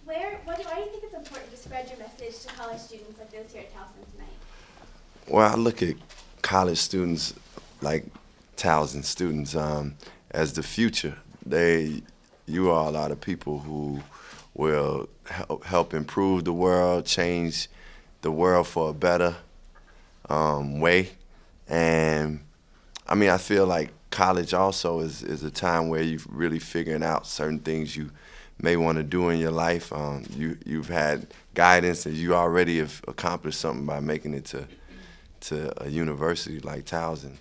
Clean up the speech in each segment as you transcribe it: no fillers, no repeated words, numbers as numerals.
Why do you think it's important to spread your message to college students like those here at Towson tonight? Well, I look at college students like Towson students as the future. You all are the people who will help improve the world, change the world for a better way. And I mean, I feel like college also is a time where you're really figuring out certain things you may want to do in your life. You've had guidance and you already have accomplished something by making it to a university like Towson.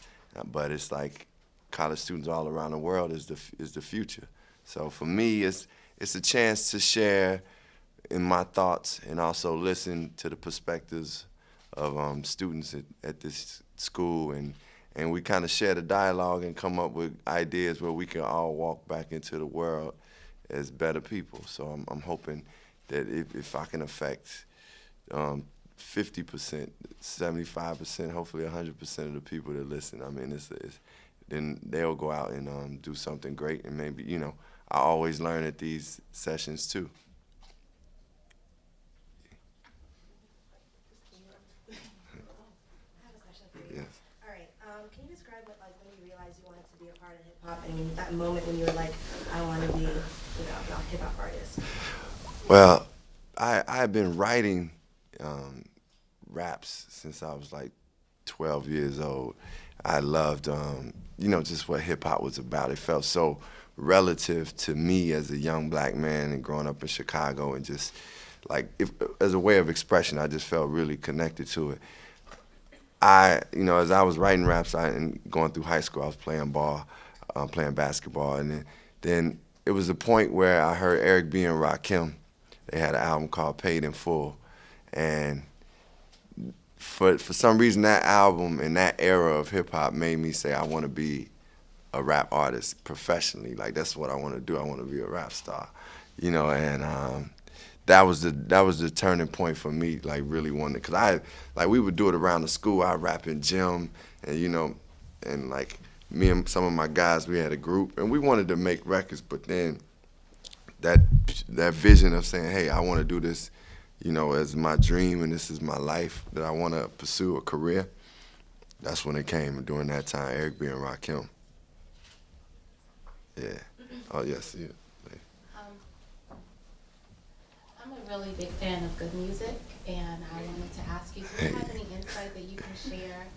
But it's like college students all around the world is the future. So for me, it's a chance to share in my thoughts and also listen to the perspectives of students at this school, and we kind of share the dialogue and come up with ideas where we can all walk back into the world as better people. So I'm hoping that if I can affect 50%, 75%, hopefully 100% of the people that listen, I mean, then they'll go out and do something great. And maybe, I always learn at these sessions too. Yes. All right. Can you describe when you realized you wanted to be a part of hip hop, and that moment when you were like, I want to be, a hip hop artist? Well, I've been writing raps since I was like 12 years old. I loved, just what hip hop was about. It felt so relative to me as a young black man and growing up in Chicago, and just as a way of expression, I just felt really connected to it. As I was writing raps and going through high school, I was playing ball, playing basketball, and then it was a point where I heard Eric B. and Rakim. They had an album called Paid in Full, and for some reason that album and that era of hip hop made me say I want to be a rap artist professionally. Like, that's what I want to do. I want to be a rap star, and that was the turning point for me, like really wanting, because we would do it around the school. I rap in gym, and and like me and some of my guys, we had a group and we wanted to make records, but then that vision of saying, hey, I want to do this, as my dream, and this is my life, that I want to pursue a career. That's when it came during that time, Eric B. and Rakim. Yeah. Oh yes. Yeah. I'm a really big fan of good music, and I wanted to ask you, do you have any insight that you can share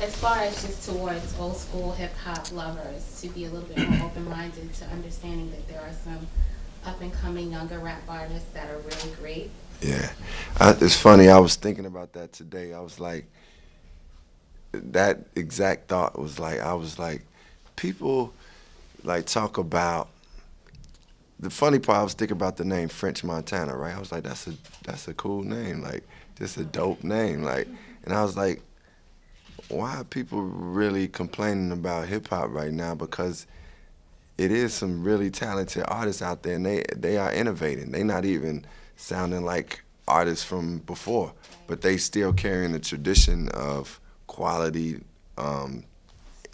as far as just towards old school hip hop lovers, to be a little bit more open-minded to understanding that there are some up-and-coming younger rap artists that are really great? Yeah. It's funny, I was thinking about that today. I was like, that exact thought was like, I was like, people talk about, the funny part, I was thinking about the name French Montana, right? I was like, that's a cool name, like, just a dope name, like, and I was like, why are people really complaining about hip hop right now? Because it is some really talented artists out there, and they are innovating. They're not even sounding like artists from before, but they still carrying the tradition of quality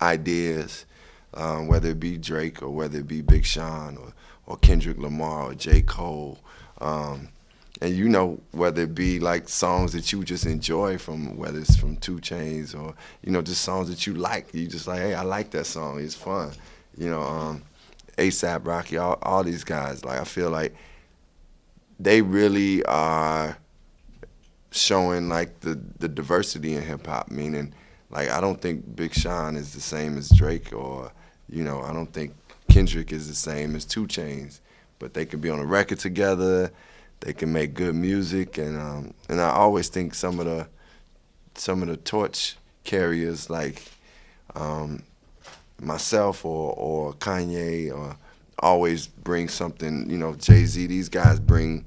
ideas, whether it be Drake or whether it be Big Sean or Kendrick Lamar or J. Cole. And whether it be like songs that you just enjoy, from whether it's from 2 Chainz or, just songs that you like. You just like, hey, I like that song, it's fun. A$AP Rocky, all these guys, like, I feel like they really are showing like the diversity in hip hop, meaning like I don't think Big Sean is the same as Drake, or I don't think Kendrick is the same as 2 Chainz, but they can be on a record together, they can make good music, and I always think some of the torch carriers like myself or Kanye or always bring something, Jay-Z, these guys bring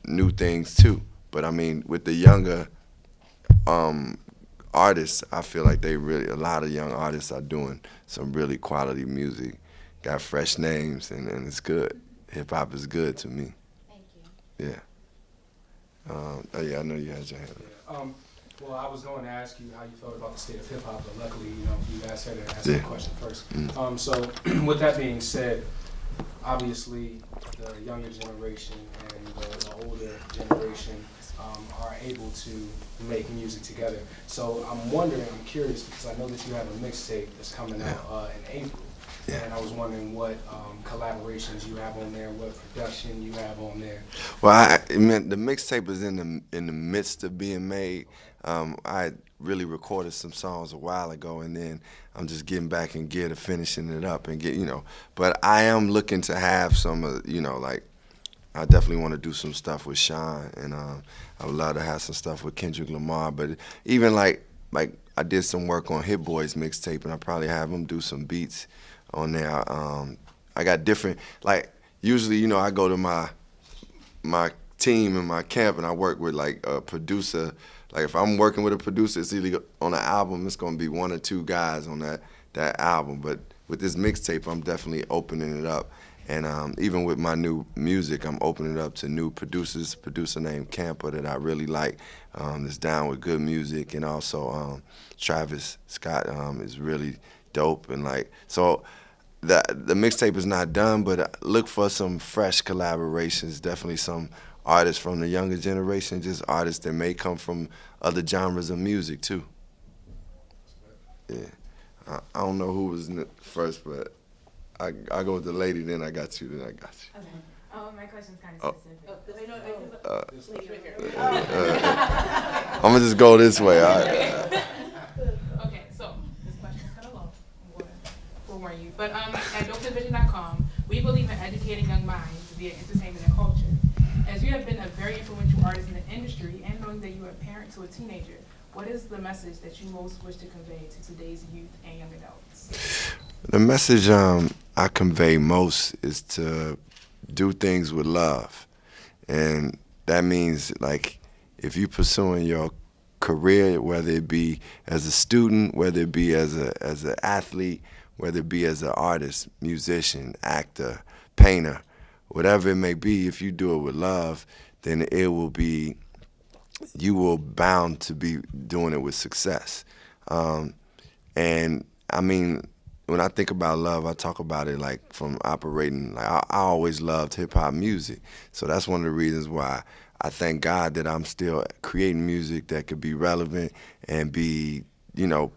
new things too. But I mean, with the younger artists, I feel like a lot of young artists are doing some really quality music, got fresh names, and it's good. Hip hop is good to me. Thank you. Yeah. Oh yeah, I know you had your hand up. Yeah. Well, I was going to ask you how you felt about the state of hip hop, but luckily, you guys had to ask the question first. Mm. So, with that being said, obviously the younger generation and the older generation are able to make music together. So I'm wondering, I'm curious, because I know that you have a mixtape that's coming out in April. Yeah. And I was wondering what collaborations you have on there, what production you have on there. Well, I mean, the mixtape is in the midst of being made. I really recorded some songs a while ago, and then I'm just getting back in gear to finishing it up and But I am looking to have some, like I definitely want to do some stuff with Sean, and I would love to have some stuff with Kendrick Lamar. But even like I did some work on Hit Boy's mixtape, and I probably have him do some beats on there. I got different, like usually, I go to my team in my camp, and I work with like a producer. Like if I'm working with a producer, it's either on an album, it's gonna be one or two guys on that album. But with this mixtape, I'm definitely opening it up. And even with my new music, I'm opening it up to new producers. A producer named Camper that I really like, that's down with good music, and also Travis Scott is really dope. And so the mixtape is not done, but look for some fresh collaborations. Definitely some artists from the younger generation, just artists that may come from other genres of music too. Yeah, I don't know who was first, but I go with the lady, then I got you, then I got you. Okay. Oh, my question's kind of specific. I'm gonna just go this way. All right. Okay, so this question's kind of long. I'm going to forewarn you. But at dopevision.com, we believe in educating young minds via entertainment and culture. As you have been a very influential artist in the industry, and knowing that you are a parent to a teenager, what is the message that you most wish to convey to today's youth and young adults? The message I convey most is to do things with love. And that means, like, if you're pursuing your career, whether it be as a student, whether it be as an athlete, whether it be as an artist, musician, actor, painter, whatever it may be, if you do it with love, then you will bound to be doing it with success. And I mean, when I think about love, I talk about it like from operating. Like I always loved hip hop music, so that's one of the reasons why I thank God that I'm still creating music that could be relevant and be,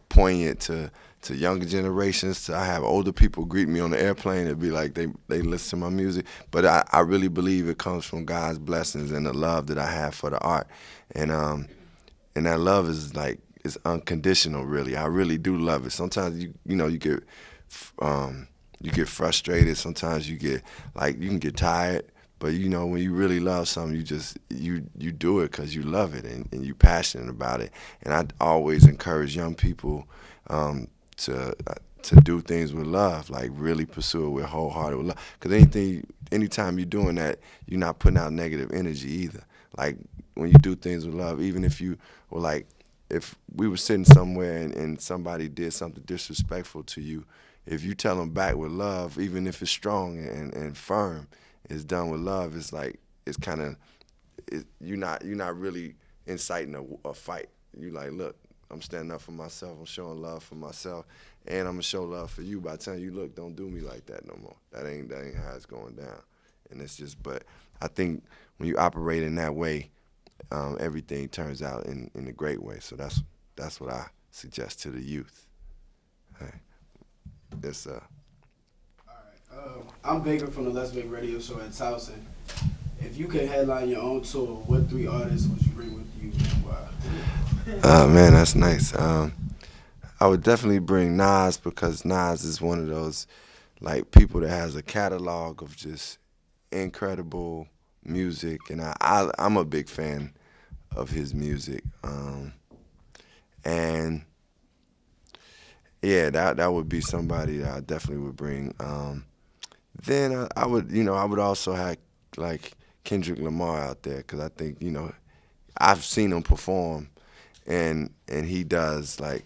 poignant to younger generations. I have older people greet me on the airplane and be like they listen to my music, but I really believe it comes from God's blessings and the love that I have for the art, and that love is like. It's unconditional, really. I really do love it. Sometimes you get frustrated. Sometimes you can get tired. But when you really love something, you do it because you love it and you're passionate about it. And I always encourage young people to do things with love, like really pursue it with wholehearted love. Because anytime you're doing that, you're not putting out negative energy either. Like when you do things with love, even if you were like. If we were sitting somewhere and somebody did something disrespectful to you, if you tell them back with love, even if it's strong and firm, it's done with love. It's like you're not really inciting a fight. You like, look, I'm standing up for myself. I'm showing love for myself, and I'm gonna show love for you by telling you, look, don't do me like that no more. That ain't how it's going down. And it's just, but I think when you operate in that way. Everything turns out in a great way. So that's what I suggest to the youth. All right. Yes, sir. All right. I'm Baker from the Let's Make Radio Show at Towson. If you could headline your own tour, what 3 artists would you bring with you and why? Man, that's nice. I would definitely bring Nas, because Nas is one of those like people that has a catalog of just incredible music, and I'm a big fan of his music, and yeah, that would be somebody that I definitely would bring. Then I would also have like Kendrick Lamar out there, because I think I've seen him perform, and he does a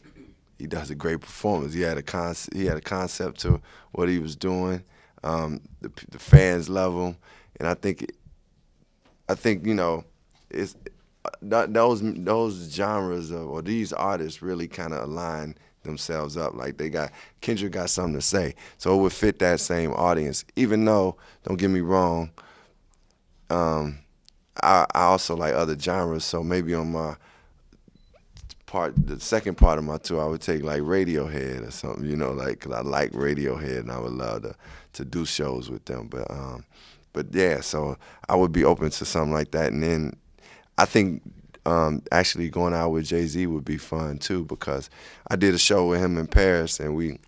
great performance. He had a concept to what he was doing. The fans love him, and I think it's those genres or these artists really kind of align themselves up. Like Kendrick got something to say. So it would fit that same audience. Even though, don't get me wrong, I also like other genres. So maybe on my the second part of my tour, I would take like Radiohead or something, you know, like, 'cause I like Radiohead and I would love to do shows with them. But yeah, so I would be open to something like that. And then I think actually going out with Jay-Z would be fun too, because I did a show with him in Paris and we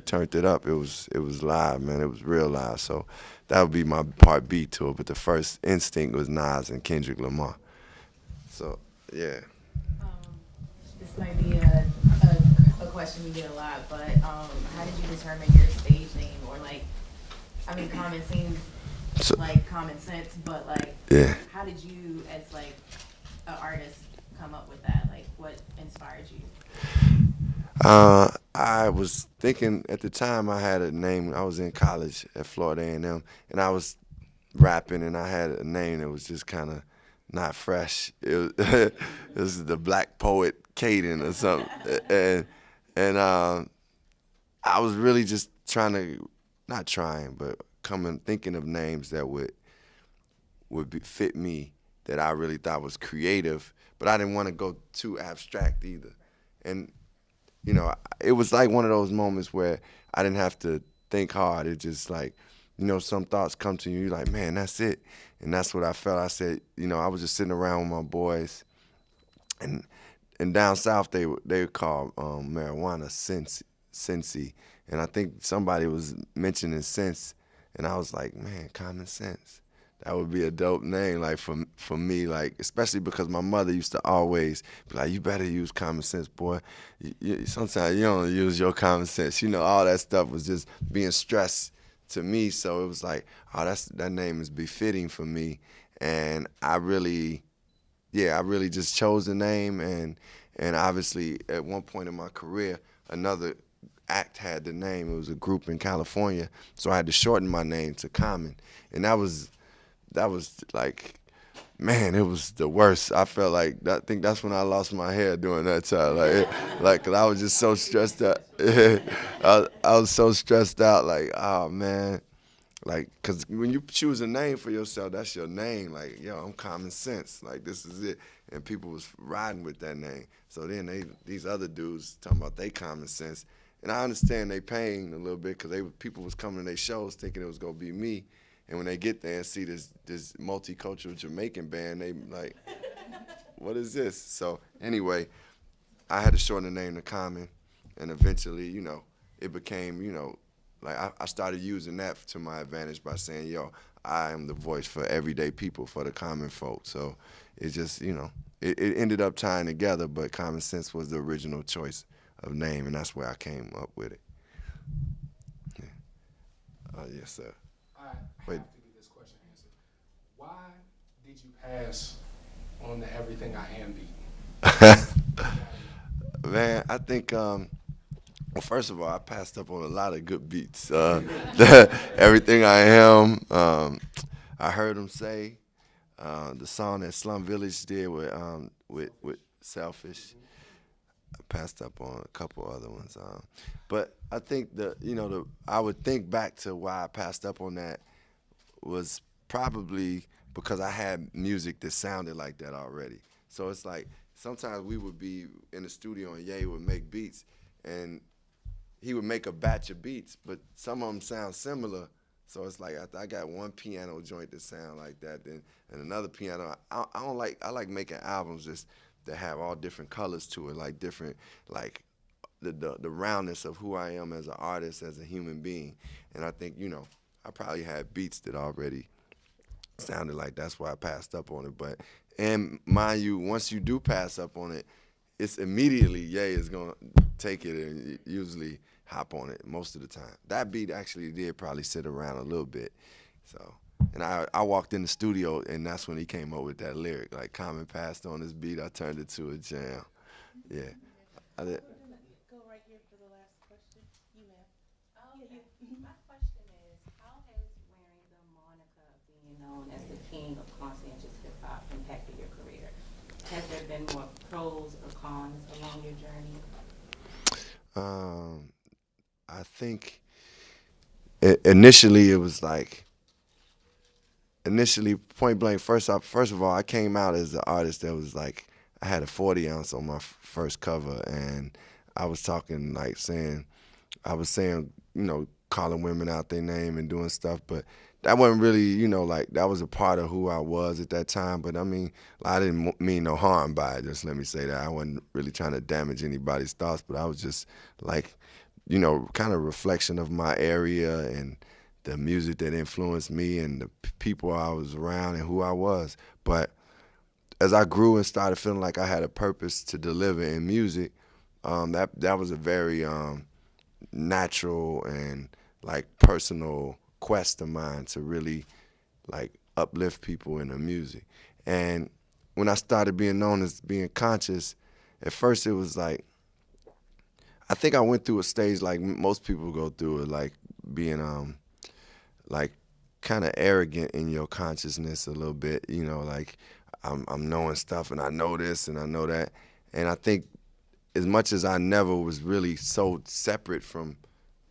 turned it up. It was live, man. It was real live. So that would be my part B tour. But the first instinct was Nas and Kendrick Lamar. So yeah. This might be a question you get a lot, but how did you determine your stage name? Or like, I mean, Common seems like common sense, but like, Yeah. how did you, as like an artist, come up with that? Like, what inspired you? I was thinking at the time I had a name. I was in college at Florida A&M, and I was rapping, and I had a name that was just kind of not fresh. It was the Black Poet Caden or something, and I was really just thinking of names that would fit me, that I really thought was creative, but I didn't want to go too abstract either. And you know, it was like one of those moments where I didn't have to think hard. It just like, you know, some thoughts come to you. You're like, man, that's it. And that's what I felt. I said, you know, I was just sitting around with my boys, and down south they would call marijuana Sensi, and I think somebody was mentioning sense, and I was like, man, common sense. That would be a dope name, like for me, like especially because my mother used to always be like, "You better use common sense, boy. Sometimes you don't use your common sense." You know, all that stuff was just being stressed to me. So it was like, oh, that name is befitting for me, and I really just chose the name, and obviously at one point in my career, another act had the name. It was a group in California, so I had to shorten my name to Common, and that was like, man, it was the worst. I felt like I think that's when I lost my hair during that time. Cause I was just so stressed out. I was so stressed out. Like, oh man, like, cause when you choose a name for yourself, that's your name. Like, yo, I'm Common Sense. Like, this is it. And people was riding with that name. So then these other dudes talking about they common sense, and I understand they pain a little bit, cause people was coming to their shows thinking it was gonna be me. And when they get there and see this multicultural Jamaican band, they like, what is this? So anyway, I had to shorten the name to Common, and eventually, you know, it became, you know, like I started using that to my advantage by saying, yo, I am the voice for everyday people, for the common folk. So it just, you know, it ended up tying together, but Common Sense was the original choice of name, and that's where I came up with it. Yeah. Yes, sir. I have to get this question answered. Why did you pass on the Everything I Am beat? Man, I think, well, first of all, I passed up on a lot of good beats. Everything I Am, I heard him say, the song that Slum Village did with Selfish. I passed up on a couple other ones. But I think I would think back to why I passed up on that was probably because I had music that sounded like that already. So it's like sometimes we would be in the studio and Ye would make beats, and he would make a batch of beats, but some of them sound similar. So it's like I got one piano joint that sound like that, and another piano. I like making albums just that have all different colors to it, like different, like the roundness of who I am as an artist, as a human being. And I think, you know, I probably had beats that already sounded like that's why I passed up on it. And mind you, once you do pass up on it, it's immediately Ye is gonna take it and usually hop on it most of the time. That beat actually did probably sit around a little bit. So, and I walked in the studio, and that's when he came up with that lyric, like Common passed on this beat, I turned it to a jam. Yeah. I did. Go right here for the last question. You, ma'am. Okay. My question is, how has wearing the moniker of being known as the king of conscientious hip hop impacted your career? Has there been more pros or cons along your journey? I think initially it was like point blank. First of all, I came out as an artist that was like I had a 40 ounce on my first cover, and I was talking like I was saying calling women out their name and doing stuff, but that wasn't really like that was a part of who I was at that time. But I mean, I didn't mean no harm by it. Just let me say that I wasn't really trying to damage anybody's thoughts, but I was just like kind of reflection of my area and the music that influenced me and the people I was around and who I was. But as I grew and started feeling like I had a purpose to deliver in music, that was a very natural and like personal quest of mine to really like uplift people in the music. And when I started being known as being conscious, at first it was like I think I went through a stage like most people go through it, like being like kind of arrogant in your consciousness a little bit, like I'm knowing stuff and I know this and I know that. And I think as much as I never was really so separate from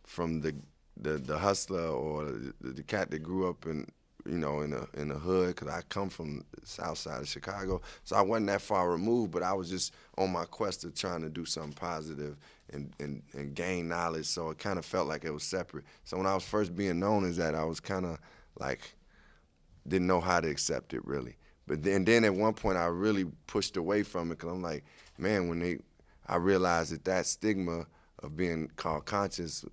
the hustler or the cat that grew up in in the hood, because I come from the south side of Chicago, so I wasn't that far removed, but I was just on my quest of trying to do something positive and gain knowledge, so it kind of felt like it was separate. So when I was first being known as that, I was kind of like didn't know how to accept it really. But then at one point I really pushed away from it, because I'm like, man, I realized that stigma of being called conscious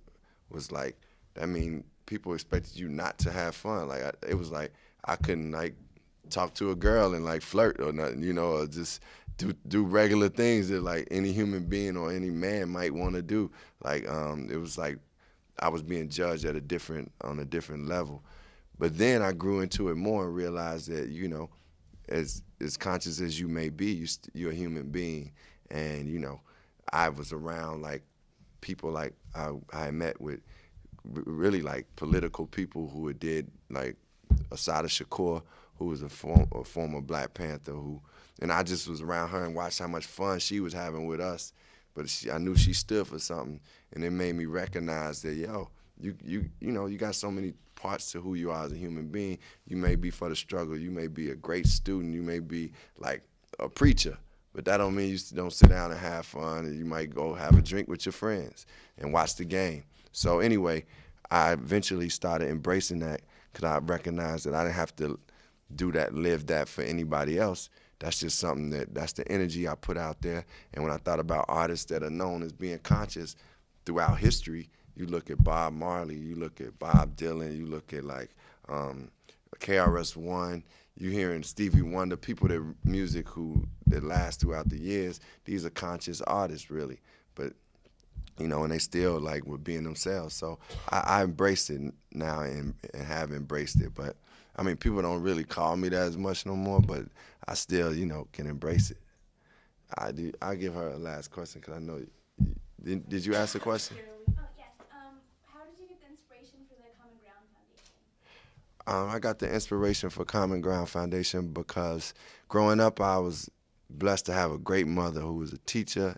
was like, I mean, people expected you not to have fun. Like it was like I couldn't like talk to a girl and like flirt or nothing, or just do regular things that like any human being or any man might want to do. Like it was like I was being judged on a different level. But then I grew into it more and realized that as conscious as you may be, you're a human being, and I was around like people like I met with really like political people who did like Asada Shakur, who was a former Black Panther, and I just was around her and watched how much fun she was having with us. But I knew she stood for something, and it made me recognize that you got so many parts to who you are as a human being. You may be for the struggle, you may be a great student, you may be like a preacher, but that don't mean you don't sit down and have fun, and you might go have a drink with your friends and watch the game. So anyway, I eventually started embracing that because I recognized that I didn't have to live that for anybody else. That's just something that's the energy I put out there. And when I thought about artists that are known as being conscious throughout history, you look at Bob Marley, you look at Bob Dylan, you look at like KRS-One, you hearing Stevie Wonder, people that last throughout the years. These are conscious artists really, but and they still like were being themselves. So I embraced it now and have embraced it. But I mean, people don't really call me that as much no more, but I still, can embrace it. I do. I'll give her a last question because I know. Did you ask a question? Oh, yes. How did you get the inspiration for the Common Ground Foundation? I got the inspiration for Common Ground Foundation because growing up, I was blessed to have a great mother who was a teacher.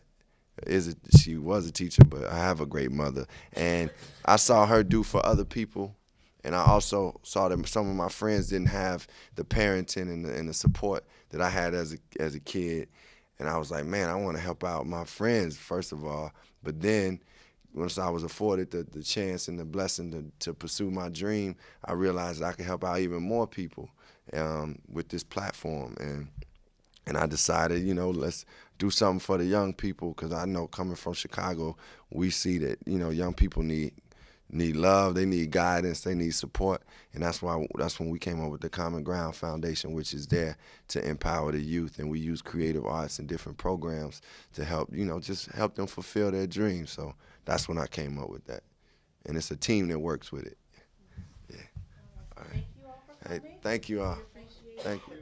She was a teacher, but I have a great mother, and I saw her do for other people, and I also saw that some of my friends didn't have the parenting and the support that I had as a kid, and I was like, man, I want to help out my friends first of all, but then once I was afforded the chance and the blessing to pursue my dream, I realized that I could help out even more people with this platform, and I decided, let's do something for the young people, because I know coming from Chicago, we see that, young people need love, they need guidance, they need support, and that's when we came up with the Common Ground Foundation, which is there to empower the youth, and we use creative arts and different programs to help, just help them fulfill their dreams. So that's when I came up with that, and it's a team that works with it. Yeah. All right. Thank you all for coming. Hey, thank you all. We appreciate it. Thank you.